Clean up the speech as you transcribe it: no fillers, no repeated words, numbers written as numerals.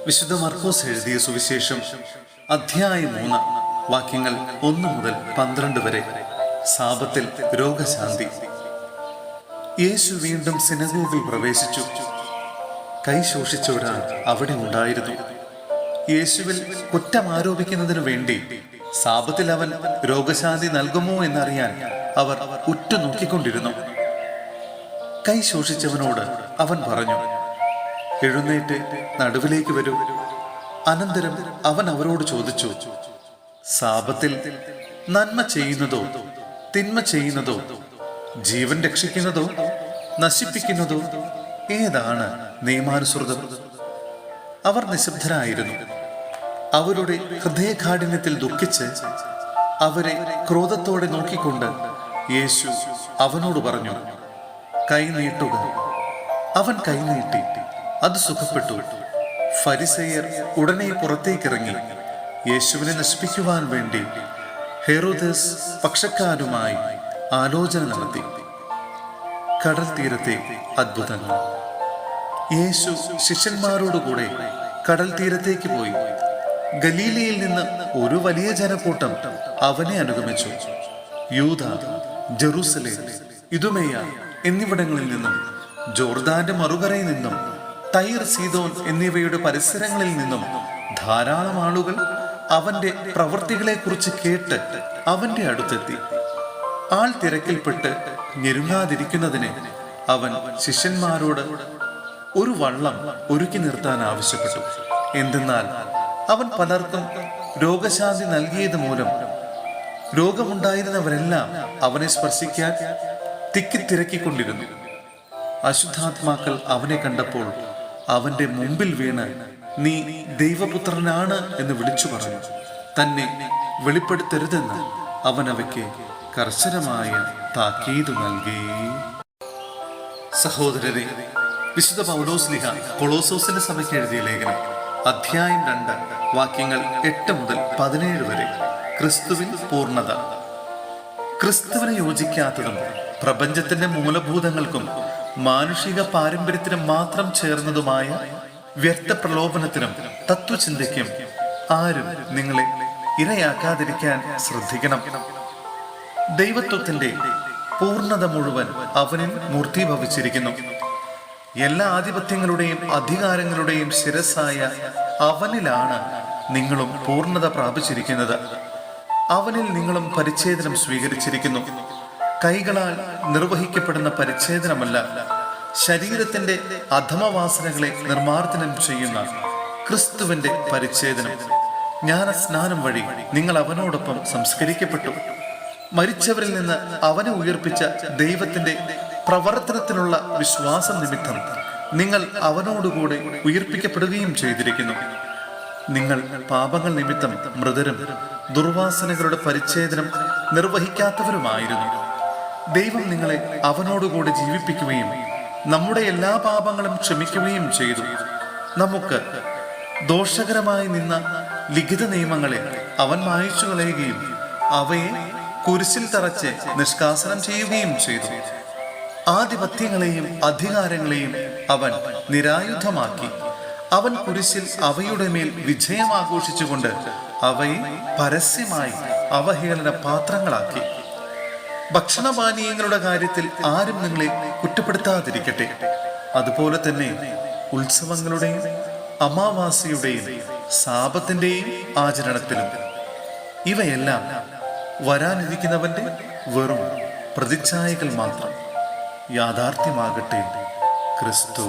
വിശുദ്ധ മർക്കോസ് എഴുതിയ സുവിശേഷം അധ്യായം 3 വാക്യങ്ങൾ 1 മുതൽ 12 വരെ. സാബത്തിൽ രോഗശാന്തി. യേശു വീണ്ടും സിനഗോഗിൽ പ്രവേശിച്ചു. കൈ ശോഷിച്ച ഒരാൾ അവിടെ ഉണ്ടായിരുന്നു. യേശുവിൽ കുറ്റം ആരോപിക്കുന്നതിനു വേണ്ടി സാബത്തിൽ അവൻ രോഗശാന്തി നൽകുമോ എന്നറിയാൻ അവർ ഉറ്റുനോക്കിക്കൊണ്ടിരുന്നു. കൈ ശോഷിച്ചവനോട് അവൻ പറഞ്ഞു, എഴുന്നേറ്റ് നടുവിലേക്ക് വരൂ. അനന്തരം അവൻ അവരോട് ചോദിച്ചു, സാബത്തിൽ നന്മ ചെയ്യുന്നതോ തിന്മ ചെയ്യുന്നതോ, ജീവൻ രക്ഷിക്കുന്നതോ നശിപ്പിക്കുന്നതോ ഏതാണ് നിയമാനുസൃതം? അവർ നിശബ്ദരായിരുന്നു. അവരുടെ ഹൃദയകാഠിന്യത്തിൽ ദുഃഖിച്ച് അവരെ ക്രോധത്തോടെ നോക്കിക്കൊണ്ട് യേശു അവനോട് പറഞ്ഞു, കൈ നീട്ടുക. അവൻ കൈ നീട്ടി, അത് സുഖപ്പെട്ടു. ഫരിസേയർ ഉടനെ പുറത്തേക്കിറങ്ങി യേശുവിനെ നശിപ്പിക്കുവാൻ വേണ്ടി ഹെരോദസ് പക്ഷക്കാരുമായി ആലോചന നടത്തി. കടൽ തീരത്തെ അത്ഭുതങ്ങൾ. യേശു ശിഷ്യന്മാരോടുകൂടെ കടൽ തീരത്തേക്ക് പോയി. ഗലീലയിൽ നിന്ന് ഒരു വലിയ ജനക്കൂട്ടം അവനെ അനുഗമിച്ചു. യൂദ, ജെറൂസലേം, ഇദുമേയ എന്നിവിടങ്ങളിൽ നിന്നും, ജോർദാന്റെ മറുകരയിൽ നിന്നും, തൈർ, സീദോൻ എന്നിവയുടെ പരിസരങ്ങളിൽ നിന്നും ധാരാളം ആളുകൾ അവന്റെ പ്രവൃത്തികളെ കുറിച്ച് കേട്ട് അവന്റെ അടുത്തെത്തി. ആൾ തിരക്കിൽപ്പെട്ട് ഞെരുങ്ങാതിരിക്കുന്നതിന് അവൻ ശിഷ്യന്മാരോട് ഒരു വള്ളം ഒരുക്കി നിർത്താൻ ആവശ്യപ്പെട്ടു. എന്തെന്നാൽ അവൻ പലർക്കും രോഗശാന്തി നൽകിയത് മൂലം രോഗമുണ്ടായിരുന്നവരെല്ലാം അവനെ സ്പർശിക്കാൻ തിക്കിത്തിരക്കിക്കൊണ്ടിരുന്നു. അശുദ്ധാത്മാക്കൾ അവനെ കണ്ടപ്പോൾ അവന്റെ മുമ്പിൽ വീണ്, നീ ദൈവപുത്രനാണ് എന്ന് വിളിച്ചു പറഞ്ഞു. തന്നെ വെളിപ്പെടുത്തരുതെന്ന് അവൻ അവയ്ക്ക് കർശനമായ താക്കീത് നൽകി. സഹോദരരെ, വിശുദ്ധ പൗലോസ്ലീഹ കൊളോസോസിന്റെ സഭയ്ക്ക് എഴുതിയ ലേഖനം അധ്യായം 2 വാക്യങ്ങൾ 8 മുതൽ 17 വരെ. ക്രിസ്തുവിൻ പൂർണ്ണത. ക്രിസ്തുവിനെ യോജിക്കാത്തതും പ്രപഞ്ചത്തിന്റെ മൂലഭൂതങ്ങൾക്കും മാനുഷിക പാരമ്പര്യത്തിനും മാത്രം ചേർന്നതുമായ വ്യർത്ഥ പ്രലോഭനത്തിനും തത്വചിന്തയ്ക്കും ആരും നിങ്ങളെ ഇരയാക്കാതിരിക്കാൻ ശ്രദ്ധിക്കണം. ദൈവത്വത്തിന്റെ പൂർണ്ണത മുഴുവൻ അവനിൽ മൂർത്തീഭവിച്ചിരിക്കുന്നു. എല്ലാ ആധിപത്യങ്ങളുടെയും അധികാരങ്ങളുടെയും ശിരസ്സായ അവനിലാണ് നിങ്ങളും പൂർണ്ണത പ്രാപിച്ചിരിക്കുന്നത്. അവനിൽ നിങ്ങളും പരിച്ഛേദനം സ്വീകരിച്ചിരിക്കുന്നു. കൈകളാൽ നിർവഹിക്കപ്പെടുന്ന പരിച്ഛേദനമല്ല, ശരീരത്തിന്റെ അധമവാസനകളെ നിർമ്മാർജ്ജനം ചെയ്യുന്ന ക്രിസ്തുവിന്റെ പരിച്ഛേദനം. ജ്ഞാനസ്നാനം വഴി നിങ്ങൾ അവനോടൊപ്പം സംസ്കരിക്കപ്പെട്ടു. മരിച്ചവരിൽ നിന്ന് അവനെ ഉയർപ്പിച്ച ദൈവത്തിന്റെ പ്രവർത്തനത്തിനുള്ള വിശ്വാസം നിമിത്തം നിങ്ങൾ അവനോടുകൂടെ ഉയർപ്പിക്കപ്പെടുകയും ചെയ്തിരിക്കുന്നു. നിങ്ങൾ പാപങ്ങൾ നിമിത്തം മൃതരും ദുർവാസനകളുടെ പരിച്ഛേദനം നിർവഹിക്കാത്തവരുമായിരുന്നു. ദൈവം നിങ്ങളെ അവനോടുകൂടി ജീവിപ്പിക്കുകയും നമ്മുടെ എല്ലാ പാപങ്ങളും ക്ഷമിക്കുകയും ചെയ്തു. നമുക്ക് ദോഷകരമായി നിന്ന ലിഖിത നിയമങ്ങളെ അവൻ മായ്ച്ചു കളയുകയും അവയെ കുരിശിൽ തറച്ച് നിഷ്കാസനം ചെയ്യുകയും ചെയ്തു. ആധിപത്യങ്ങളെയും അധികാരങ്ങളെയും അവൻ നിരായുധമാക്കി. അവൻ കുരിശിൽ അവയുടെ മേൽ വിജയം ആഘോഷിച്ചുകൊണ്ട് അവയെ പരസ്യമായി അവഹേളന പാത്രങ്ങളാക്കി. ഭക്ഷണപാനീയങ്ങളുടെ കാര്യത്തിൽ ആരും നിങ്ങളെ കുറ്റപ്പെടുത്താതിരിക്കട്ടെ. അതുപോലെ തന്നെ ഉത്സവങ്ങളുടെയും അമാവാസിയുടെയും സാപത്തിന്റെയും ആചരണത്തിലും. ഇവയെല്ലാം വരാനിരിക്കുന്നവന്റെ വെറും പ്രതിച്ഛായകൾ മാത്രം. യാഥാർത്ഥ്യമാകട്ടെ. ക്രിസ്തു.